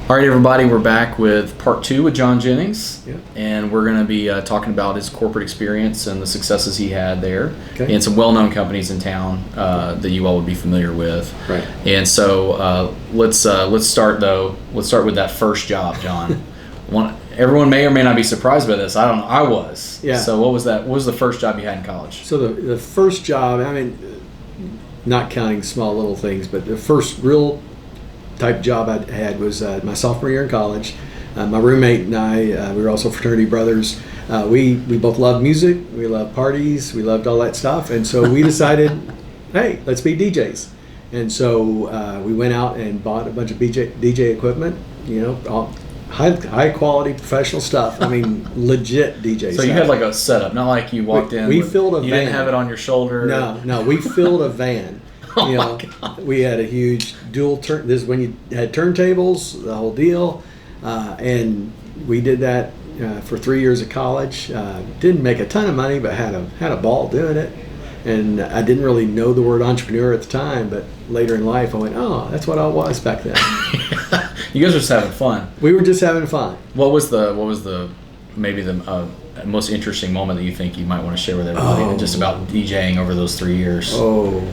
All right, everybody, we're back with part 2 with John Jennings, Yeah. and we're going to be talking about his corporate experience and the successes he had there, Okay. and some well-known companies in town that you all would be familiar with. Right. And so let's start with that first job, John. Everyone may or may not be surprised by this. I don't know. I was. Yeah. So what was that? What was the first job you had in college? So the first job, I mean, not counting small little things, but the first real type job I had was my sophomore year in college. My roommate and I, we were also fraternity brothers. We both loved music. We loved parties. We loved all that stuff. And so we decided, hey, let's be DJs. And so we went out and bought a bunch of DJ equipment, all high quality professional stuff. I mean, legit DJ So stuff. you had like a setup, not like you walked in. We filled a van. You didn't have it on your shoulder. No, we filled a van. Oh my God. We had a huge dual turn. This is when you had turntables, the whole deal, and we did that for 3 years of college. Didn't make a ton of money, but had a ball doing it. And I didn't really know the word entrepreneur at the time, but later in life, I went, "Oh, that's what I was back then." You guys were just having fun. We were just having fun. What was the maybe the most interesting moment that you think you might want to share with everybody, just about DJing over those 3 years? Oh,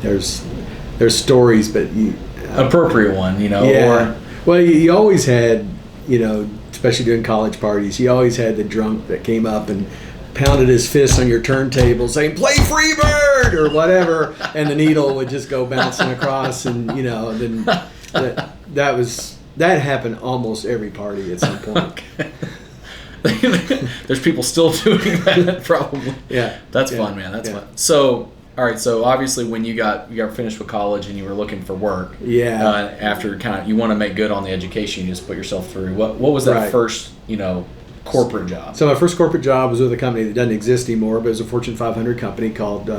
there's stories, but Appropriate one, Yeah. or Well, you always had, especially during college parties, you always had the drunk that came up and pounded his fist on your turntable saying, "Play Freebird," or whatever, and the needle would just go bouncing across, and then that happened almost every party at some point. Okay. There's people still doing that, probably. Yeah. That's Yeah. fun, man. That's Yeah. fun. So, all right. So obviously, when you got finished with college and you were looking for work, Yeah. after you want to make good on the education you just put yourself through. What was that Right. first corporate job? So my first corporate job was with a company that doesn't exist anymore, but it was a Fortune 500 company called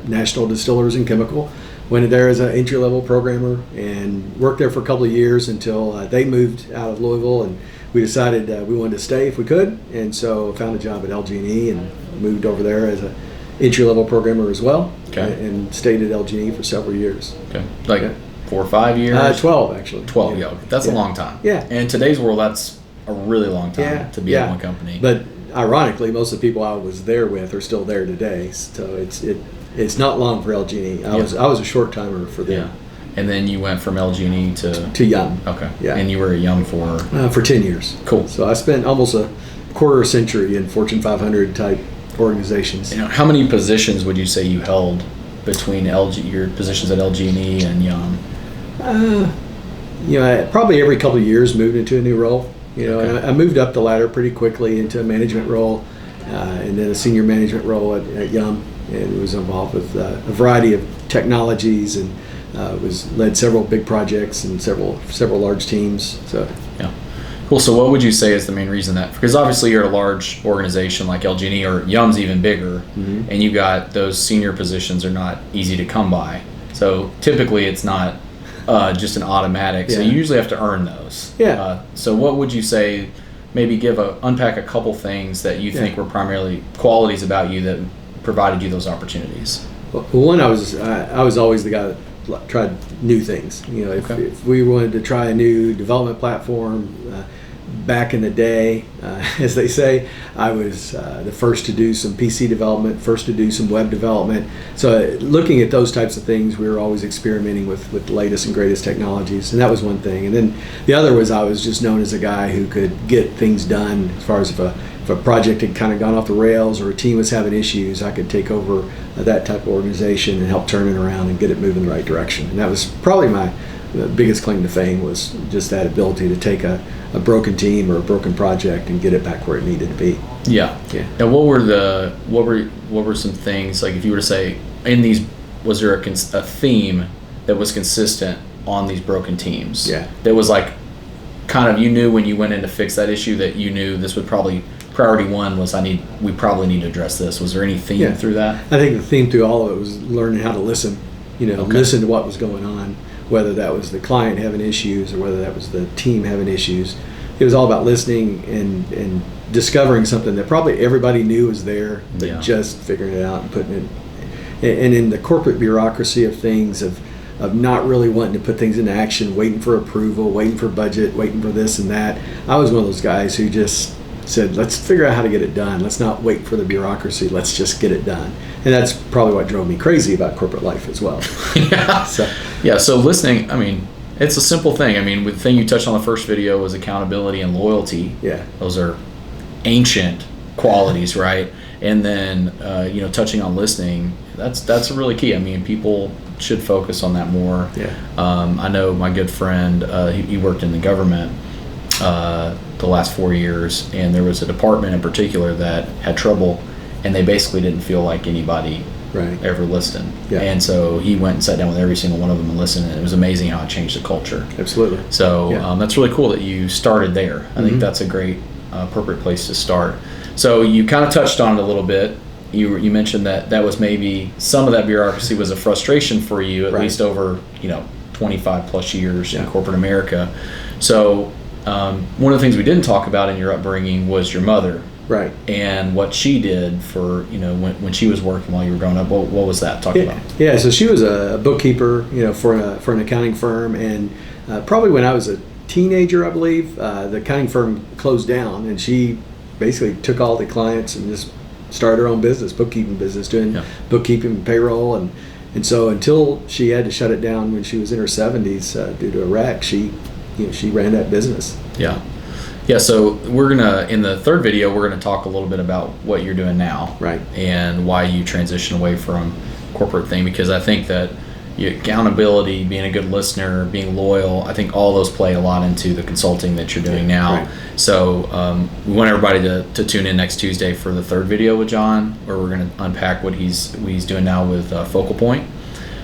National Distillers and Chemical. Went there as an entry-level programmer and worked there for a couple of years until they moved out of Louisville, and we decided we wanted to stay if we could, and so found a job at LG&E and moved over there as an entry-level programmer as well. Okay. And stayed at LG&E for several years. Okay, like Yeah. 4 or 5 years. 12 actually. 12. Yeah, that's a Yeah. long time. Yeah. And in today's world, that's a really long time Yeah, to be yeah. at one company. But ironically, most of the people I was there with are still there today. So it's not long for LG&E. I was a short timer for them. Yeah. And then you went from LG&E To Yum. Okay. Yeah. And you were at Yum for 10 years. Cool. So I spent almost a quarter century in Fortune 500 type organizations. How many positions would you say you held between your positions at LG&E and Yum? I probably every couple of years moved into a new role. Okay. And I moved up the ladder pretty quickly into a management role, and then a senior management role at Yum, and was involved with a variety of technologies, and led several big projects and several large teams. So Yeah. Cool. So what would you say is the main reason because obviously you're at a large organization like LG&E, or Yum's even bigger, and you got those senior positions are not easy to come by. So typically it's not just an automatic. So Yeah. you usually have to earn those. Yeah. So what would you say? Maybe unpack a couple things that you think Yeah. were primarily qualities about you that provided you those opportunities. Well, one, I was always the guy that tried new things. Okay. If we wanted to try a new development platform, back in the day, as they say, I was the first to do some PC development, first to do some web development. So looking at those types of things, we were always experimenting with the latest and greatest technologies, and that was one thing. And then the other was I was just known as a guy who could get things done as far as if a project had kind of gone off the rails or a team was having issues, I could take over that type of organization and help turn it around and get it moving in the right direction. And that was probably my biggest claim to fame, was just that ability to take a broken team or a broken project and get it back where it needed to be. Yeah. Yeah. And what were some things, like if you were to say was there a theme that was consistent on these broken teams? Yeah. That was like kind of, you knew when you went in to fix that issue that you knew this would probably priority one was we probably need to address this. Was there any theme through that? I think the theme through all of it was learning how to listen. Listen to what was going on, whether that was the client having issues or whether that was the team having issues. It was all about listening and discovering something that probably everybody knew was there, but just figuring it out and putting it. And in the corporate bureaucracy of things, of of not really wanting to put things into action, waiting for approval, waiting for budget, waiting for this and that. I was one of those guys who just said, let's figure out how to get it done. Let's not wait for the bureaucracy. Let's just get it done. And that's probably what drove me crazy about corporate life as well. So listening, I mean, it's a simple thing. I mean, the thing you touched on the first video was accountability and loyalty. Yeah. Those are ancient qualities, right? And then, touching on listening, that's really key. I mean, people should focus on that more. Yeah. I know my good friend, he worked in the government the last 4 years, and there was a department in particular that had trouble, and they basically didn't feel like anybody ever listened. Yeah. And so he went and sat down with every single one of them and listened, and it was amazing how it changed the culture. Absolutely. So that's really cool that you started there. I think that's a great, appropriate place to start. So you kind of touched on it a little bit. You mentioned that was maybe some of that bureaucracy was a frustration for you, at least over 25 plus years in corporate America. So one of the things we didn't talk about in your upbringing was your mother, right? And what she did for when she was working while you were growing up. What was that? Talk about. Yeah, so she was a bookkeeper, for an accounting firm, and probably when I was a teenager, I believe the accounting firm closed down, and she basically took all the clients and just started her own business, bookkeeping business, doing bookkeeping and payroll, and so until she had to shut it down when she was in her 70s due to a wreck, she ran that business. Yeah. So we're gonna, in the third video, we're gonna talk a little bit about what you're doing now, right? And why you transition away from corporate thing, because I think that accountability, being a good listener, being loyal, I think all those play a lot into the consulting that you're doing now. Right. So we want everybody to tune in next Tuesday for the third video with John, where we're going to unpack what he's doing now with Focal Point.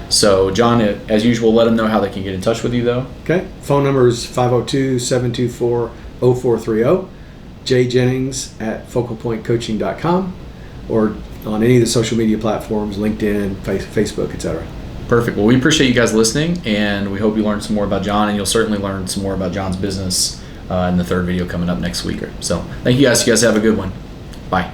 So John, as usual, let them know how they can get in touch with you, though. Okay. Phone number is 502-724-0430. Jennings at focalpointcoaching.com, or on any of the social media platforms, LinkedIn, Facebook, etc. Perfect. Well, we appreciate you guys listening, and we hope you learned some more about John, and you'll certainly learn some more about John's business in the third video coming up next week. So thank you guys. You guys have a good one. Bye.